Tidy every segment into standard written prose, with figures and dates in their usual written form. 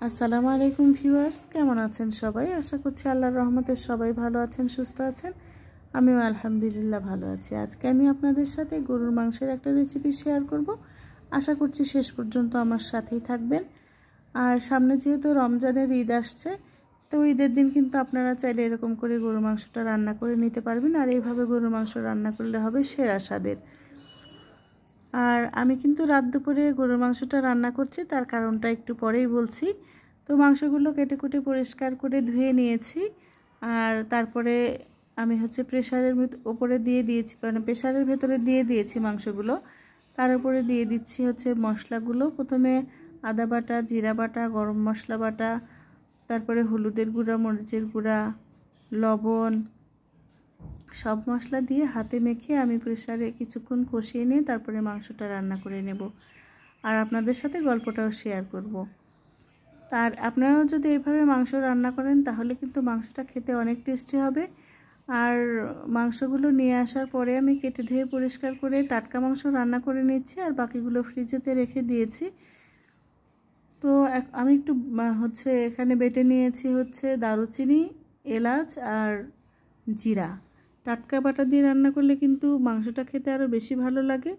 আসসালামু আলাইকুম ভিউয়ার্স, কেমন আছেন সবাই? আশা করছি আল্লাহর রহমতে সবাই ভালো আছেন, সুস্থ আছেন। আমিও আলহামদুলিল্লাহ ভালো আছি। আজকে আমি আপনাদের সাথে গরুর মাংসের একটা রেসিপি শেয়ার করব। আশা করছি শেষ পর্যন্ত আমার সাথেই থাকবেন। আর সামনে যেহেতু রমজানের ঈদ আসছে, তো ঈদের দিন কিন্তু আপনারা চাইলে এরকম করে গরুর মাংসটা রান্না করে নিতে পারবেন। আর এইভাবে গরুর মাংস রান্না করলে হবে সেরা স্বাদের। আর আমি কিন্তু রাত দুপুরে গরুর মাংসটা রান্না করছি, তার কারণটা একটু পরেই বলছি। তো মাংসগুলো কেটে কুটে পরিষ্কার করে ধুয়ে নিয়েছি। আর তারপরে আমি প্রেশারের উপরে দিয়ে দিয়েছি, মানে প্রেশারের ভেতরে দিয়ে দিয়েছি মাংসগুলো। তার উপরে দিয়ে দিচ্ছি মশলাগুলো। প্রথমে আদা বাটা, জিরা বাটা, গরম মশলা বাটা, তারপরে হলুদের গুঁড়া, মরিচের গুঁড়া, লবণ, সব মশলা দিয়ে হাতে মেখে আমি প্রেসারে কিছুক্ষণ কষিয়ে নিয়ে তারপরে মাংসটা রান্না করে নেব। আর আপনাদের সাথে গল্পটাও শেয়ার করব। আর আপনারাও যদি এইভাবে মাংস রান্না করেন তাহলে কিন্তু মাংসটা খেতে অনেক টেস্টি হবে। আর মাংসগুলো নিয়ে আসার পরে আমি কেটে ধুয়ে পরিষ্কার করে টাটকা মাংস রান্না করে নিচ্ছি, আর বাকিগুলো ফ্রিজেতে রেখে দিয়েছি। তো আমি একটু এখানে বেটে নিয়েছি দারুচিনি, এলাচ আর জিরা। টাটকা বাটা দিয়ে রান্না করলে কিন্তু মাংসটা খেতে আরও বেশি ভালো লাগে।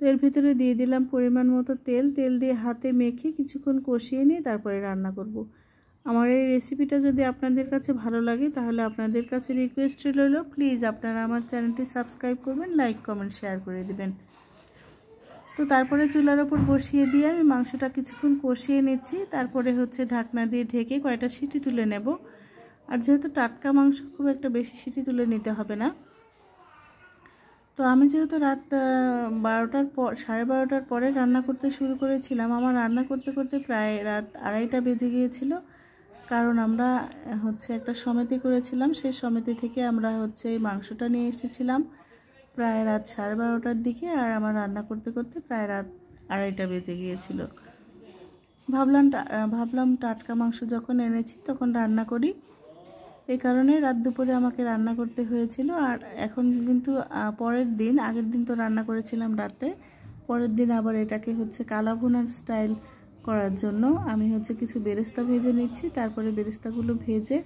তো এর ভিতরে দিয়ে দিলাম পরিমাণ মতো তেল দিয়ে হাতে মেখে কিছুক্ষণ কষিয়ে নিয়ে তারপরে রান্না করব। আমার এই রেসিপিটা যদি আপনাদের কাছে ভালো লাগে তাহলে আপনাদের কাছে রিকোয়েস্ট রইল, প্লিজ আপনারা আমার চ্যানেলটি সাবস্ক্রাইব করবেন, লাইক কমেন্ট শেয়ার করে দেবেন। তো তারপরে চুলার ওপর বসিয়ে দিয়ে আমি মাংসটা কিছুক্ষণ কষিয়ে নিচ্ছি। তারপরে ঢাকনা দিয়ে ঢেকে কয়টা সিটি তুলে নেব। আর যেহেতু টাটকা মাংস খুব একটা বেশি সিটি তুলে নিতে হবে না। তো আমি যেহেতু রাত 12টার পর 12:30টার পরে রান্না করতে শুরু করেছিলাম, আমার রান্না করতে করতে প্রায় রাত 2:30টা বেজে গিয়েছিল। কারণ আমরা একটা সমিতি করেছিলাম, সেই সমিতি থেকে আমরা এই মাংসটা নিয়ে এসেছিলাম প্রায় রাত 12:30টার দিকে। আর আমার রান্না করতে করতে প্রায় রাত 2:30টা বেজে গিয়েছিল। ভাবলাম টাটকা মাংস যখন এনেছি তখন রান্না করি, এই কারণে রাত দুপুরে আমাকে রান্না করতে হয়েছিল। আর এখন কিন্তু পরের দিন, আগের দিন তো রান্না করেছিলাম রাতে, পরের দিন আবার এটাকে কালা ভুনার স্টাইল করার জন্য আমি কিছু বেরেস্তা ভেজে নিচ্ছি। তারপরে বেরেস্তাগুলো ভেজে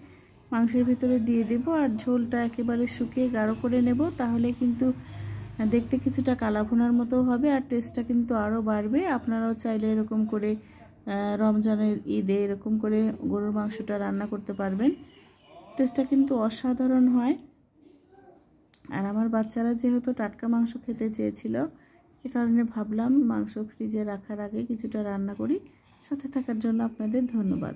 মাংসের ভিতরে দিয়ে দেব। আর ঝোলটা একেবারে শুকিয়ে গাঢ় করে নেব, তাহলে কিন্তু দেখতে কিছুটা কালা ভুনার মতো হবে, আর টেস্টটা কিন্তু আরও বাড়বে। আপনারাও চাইলে এরকম করে রমজানের ঈদে এরকম করে গরুর মাংসটা রান্না করতে পারবেন, টেস্টটা কিন্তু অসাধারণ হয়। আর আমার বাচ্চারা যেহেতু টাটকা মাংস খেতে চেয়েছিল, এ কারণে ভাবলাম মাংস ফ্রিজে রাখার আগে কিছুটা রান্না করি। সাথে থাকার জন্য আপনাদের ধন্যবাদ।